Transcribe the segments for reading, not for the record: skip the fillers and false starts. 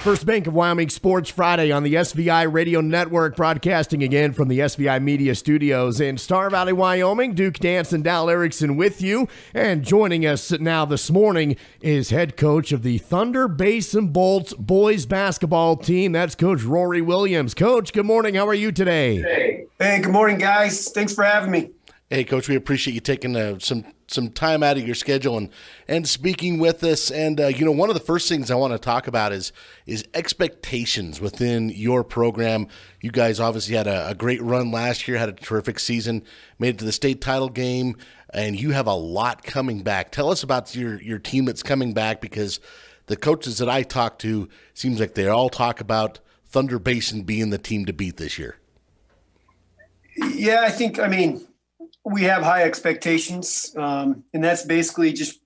First Bank of Wyoming Sports Friday on the SVI Radio Network, broadcasting again from the SVI Media Studios in Star Valley, Wyoming. Duke Dance and Dahl Erickson with you. And joining us now this morning is head coach of the Thunder Basin Bolts boys basketball team. That's Coach Rory Williams. Coach, good morning. How are you today? Hey, good morning, guys. Thanks for having me. Hey, Coach, we appreciate you taking some time out of your schedule and speaking with us. And, one of the first things I want to talk about is expectations within your program. You guys obviously had a great run last year, had a terrific season, made it to the state title game, and you have a lot coming back. Tell us about your team that's coming back, because the coaches that I talk to, seems like they all talk about Thunder Basin being the team to beat this year. Yeah, we have high expectations, and that's basically just,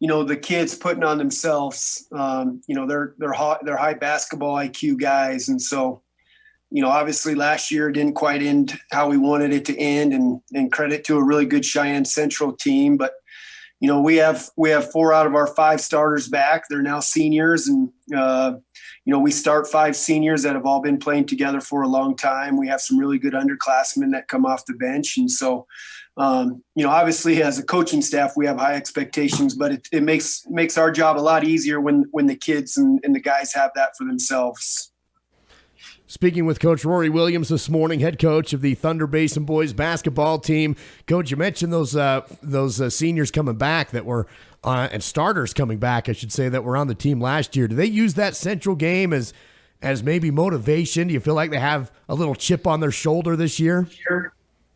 the kids putting on themselves. They're high basketball IQ guys, and so, obviously last year didn't quite end how we wanted it to end, and credit to a really good Cheyenne Central team. But we have 4 out of our 5 starters back. They're now seniors, and we start 5 seniors that have all been playing together for a long time. We have some really good underclassmen that come off the bench. And so, obviously as a coaching staff, we have high expectations, but it makes our job a lot easier when the kids and the guys have that for themselves. Speaking with Coach Rory Williams this morning, head coach of the Thunder Basin boys basketball team. Coach, you mentioned those seniors coming back that were and starters coming back, I should say, that were on the team last year. Do they use that Central game as maybe motivation? Do you feel like they have a little chip on their shoulder this year? Sure.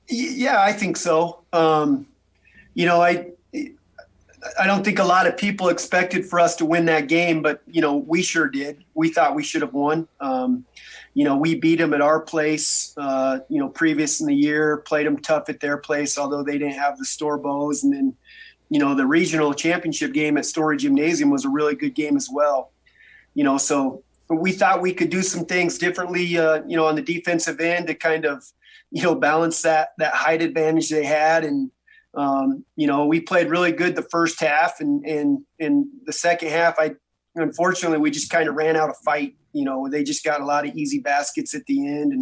Yeah, I think so. I don't think a lot of people expected for us to win that game, but, we sure did. We thought we should have won. We beat them at our place, previous in the year, played them tough at their place, although they didn't have the store bows. And then, the regional championship game at Story Gymnasium was a really good game as well. So we thought we could do some things differently, on the defensive end to kind of, balance that height advantage they had. And, we played really good the first half, and in the second half, unfortunately, we just kind of ran out of fight. They just got a lot of easy baskets at the end,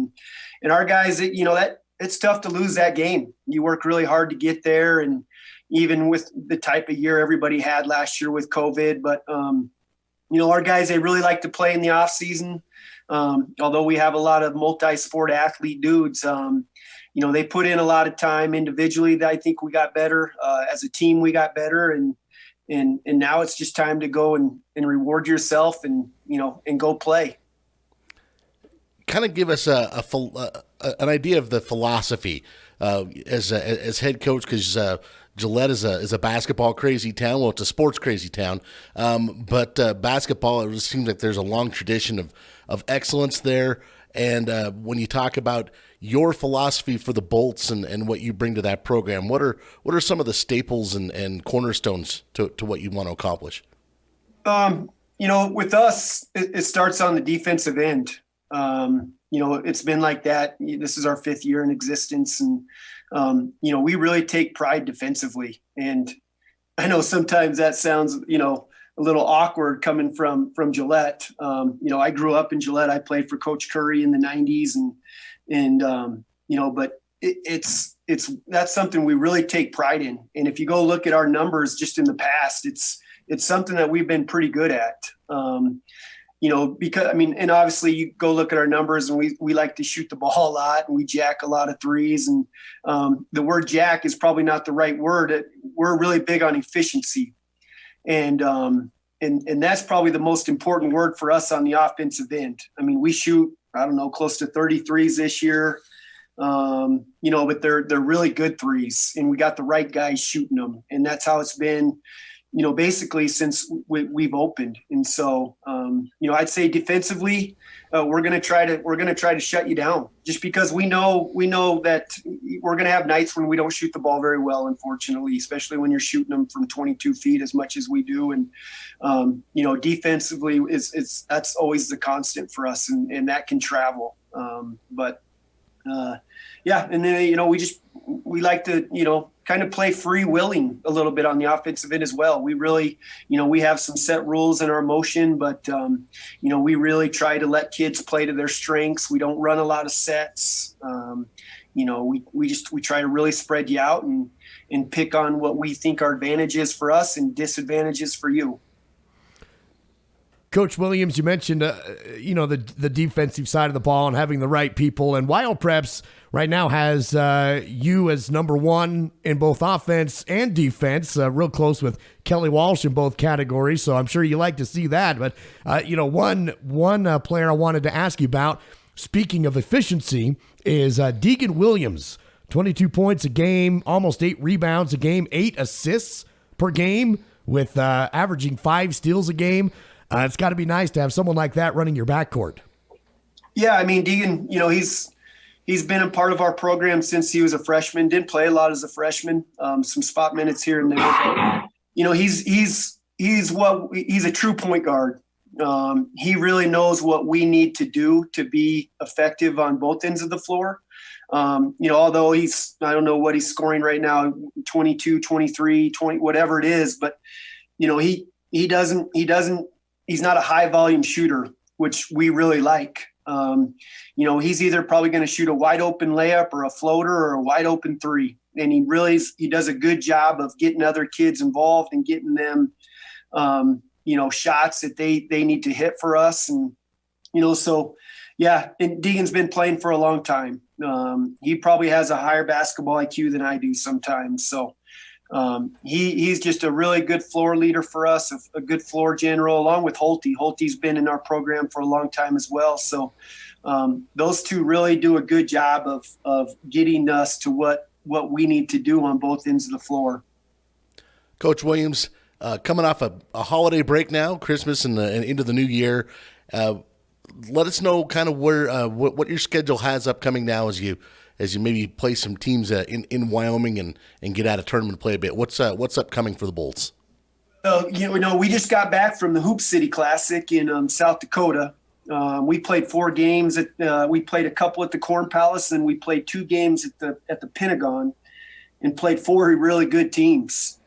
and our guys, that it's tough to lose that game. You work really hard to get there, and even with the type of year everybody had last year with COVID, but our guys, they really like to play in the off season. Although we have a lot of multi-sport athlete dudes, they put in a lot of time individually. I think we got better as a team. We got better, and now it's just time to go and reward yourself and go play. Kind of give us an idea of the philosophy as head coach, because Gillette is a basketball crazy town. Well, it's a sports crazy town, but basketball, it just seems like there's a long tradition of excellence there. And when you talk about your philosophy for the Bolts and what you bring to that program, what are some of the staples and cornerstones to what you want to accomplish? With us, it starts on the defensive end. It's been like that. This is our 5th year in existence, and we really take pride defensively. And I know sometimes that sounds, a little awkward coming from Gillette. I grew up in Gillette. I played for Coach Curry in the 90s, but that's something we really take pride in. And if you go look at our numbers just in the past, it's something that we've been pretty good at. Because and obviously you go look at our numbers, and we like to shoot the ball a lot, and we jack a lot of threes. And the word jack is probably not the right word. We're really big on efficiency. And that's probably the most important word for us on the offensive end. We shoot, close to 33s this year. But they're really good threes, and we got the right guys shooting them. And that's how it's been, basically since we've opened. And so, I'd say defensively, we're going to try to shut you down, just because we know that we're going to have nights when we don't shoot the ball very well, unfortunately, especially when you're shooting them from 22 feet as much as we do. And, defensively that's always the constant for us, and that can travel. And then, we like to, kind of play free-willing a little bit on the offensive end as well. We really, we have some set rules in our motion, but, we really try to let kids play to their strengths. We don't run a lot of sets. We try to really spread you out and pick on what we think our advantages for us and disadvantages for you. Coach Williams, you mentioned, the defensive side of the ball and having the right people. And Wild Preps right now has you as number one in both offense and defense, real close with Kelly Walsh in both categories. So I'm sure you like to see that. But, one player I wanted to ask you about, speaking of efficiency, is Deegan Williams. 22 points a game, almost 8 rebounds a game, 8 assists per game with averaging 5 steals a game. It's got to be nice to have someone like that running your backcourt. Yeah, I mean, Deegan, he's been a part of our program since he was a freshman. Didn't play a lot as a freshman, some spot minutes here and there. But, he's a true point guard. He really knows what we need to do to be effective on both ends of the floor. Although I don't know what he's scoring right now, 22, 23, 20, whatever it is, but he's not a high volume shooter, which we really like. He's either probably going to shoot a wide open layup or a floater or a wide open three. And he does a good job of getting other kids involved and getting them, shots that they need to hit for us. And, and Deegan's been playing for a long time. He probably has a higher basketball IQ than I do sometimes. So he's just a really good floor leader for us, a good floor general, along with Holty. Holty's been in our program for a long time as well. So those two really do a good job of getting us to what we need to do on both ends of the floor. Coach Williams, coming off a holiday break now, Christmas and into the new year, let us know kind of where what your schedule has upcoming now as you maybe play some teams in Wyoming and get out of tournament play a bit. What's upcoming for the Bolts? We just got back from the Hoop City Classic in South Dakota. We played 4 games. We played a couple at the Corn Palace, and we played 2 games at the Pentagon, and played 4 really good teams.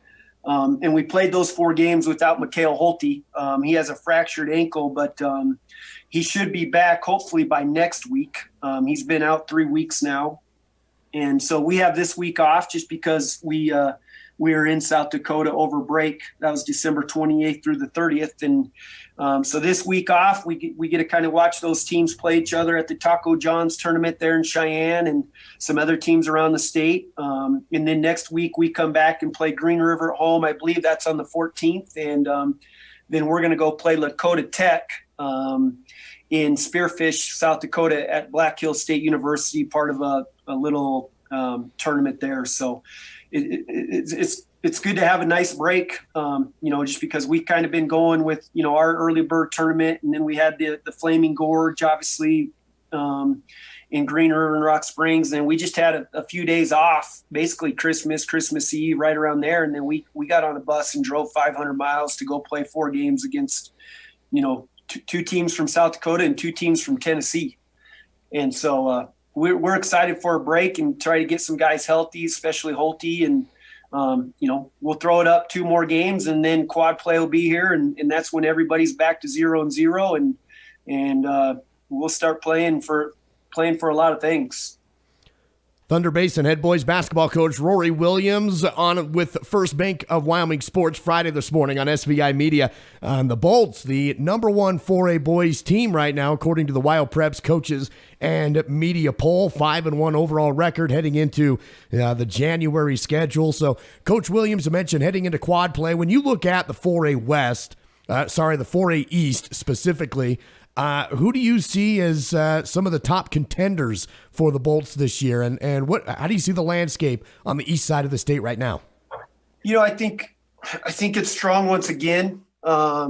And we played those 4 games without Mikhail Holty. He has a fractured ankle, but he should be back hopefully by next week. He's been out 3 weeks now. And so we have this week off just because we were in South Dakota over break. That was December 28th through the 30th. And so this week off, we get to kind of watch those teams play each other at the Taco John's tournament there in Cheyenne and some other teams around the state. And then next week we come back and play Green River at home. I believe that's on the 14th. And then we're going to go play Lakota Tech in Spearfish, South Dakota at Black Hills State University, part of a little tournament there. So it's good to have a nice break, just because we've kind of been going with, our early bird tournament. And then we had the Flaming Gorge, obviously, in Green River and Rock Springs. And we just had a few days off, basically Christmas Eve, right around there. And then we got on a bus and drove 500 miles to go play 4 games against, 2 teams from South Dakota and 2 teams from Tennessee. And so we're excited for a break and try to get some guys healthy, especially Holty. And, we'll throw it up 2 more games, and then quad play will be here. And that's when everybody's back to 0-0. And we'll start playing for a lot of things. Thunder Basin head boys basketball coach Rory Williams on with First Bank of Wyoming Sports Friday this morning on SVI Media. The Bolts, the number 1 4A boys team right now, according to the Wild Preps coaches and media poll, 5-1 overall record heading into the January schedule. So Coach Williams mentioned heading into quad play. When you look at the 4A West, the 4A East specifically, who do you see as some of the top contenders for the Bolts this year? And how do you see the landscape on the east side of the state right now? I think it's strong once again. I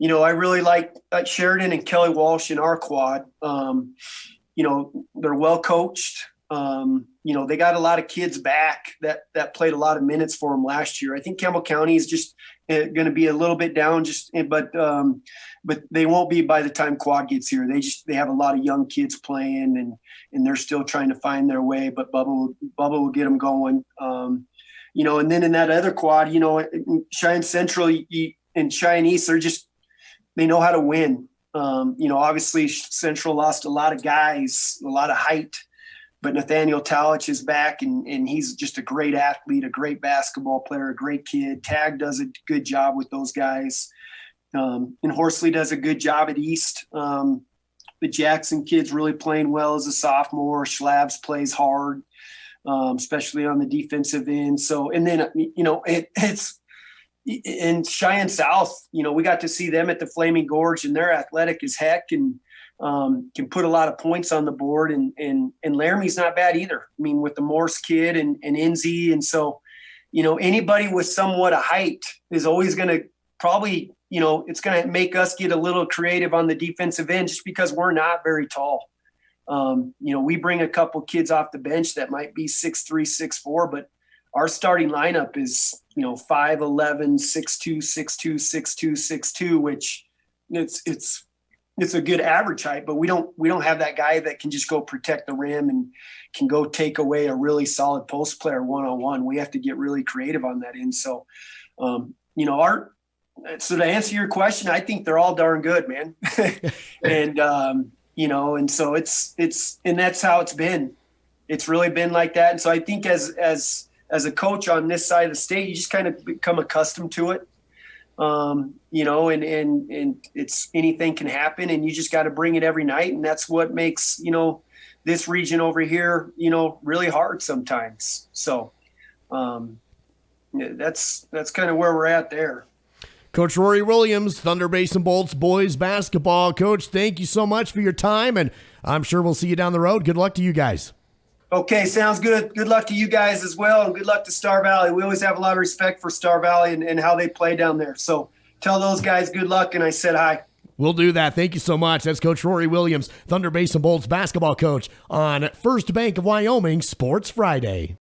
really like Sheridan and Kelly Walsh in our quad. They're well coached. They got a lot of kids back that played a lot of minutes for them last year. I think Campbell County is just going to be a little bit down, but they won't be by the time quad gets here. They have a lot of young kids playing, and they're still trying to find their way. But Bubba will get them going. And then in that other quad, in Cheyenne Central and Cheyenne East, they know how to win. Obviously Central lost a lot of guys, a lot of height, but Nathaniel Talich is back, and he's just a great athlete, a great basketball player, a great kid. Tag does a good job with those guys. And Horsley does a good job at East. The Jackson kid's really playing well as a sophomore. Schlabs plays hard, especially on the defensive end. So, and then, it's in Cheyenne South, we got to see them at the Flaming Gorge, and they're athletic as heck and can put a lot of points on the board. And Laramie's not bad either. I mean, with the Morse kid and Enzi. And so, anybody with somewhat a height is always going to probably, it's going to make us get a little creative on the defensive end just because we're not very tall. We bring a couple kids off the bench that might be 6'3", 6'4", but our starting lineup is, 5'11", 6'2", 6'2", 6'2", 6'2", which it's a good average height, but we don't have that guy that can just go protect the rim and can go take away a really solid post player one-on-one. We have to get really creative on that end. So, so to answer your question, I think they're all darn good, man. And, and so and that's how it's been. It's really been like that. And so I think as a coach on this side of the state, you just kind of become accustomed to it. And it's anything can happen, and you just got to bring it every night. And that's what makes, this region over here, really hard sometimes. So, that's kind of where we're at there. Coach Rory Williams, Thunder Basin Bolts boys basketball coach. Thank you so much for your time, and I'm sure we'll see you down the road. Good luck to you guys. Okay, sounds good. Good luck to you guys as well, and good luck to Star Valley. We always have a lot of respect for Star Valley and how they play down there. So tell those guys good luck, and I said hi. We'll do that. Thank you so much. That's Coach Rory Williams, Thunder Basin Bolts basketball coach on First Bank of Wyoming Sports Friday.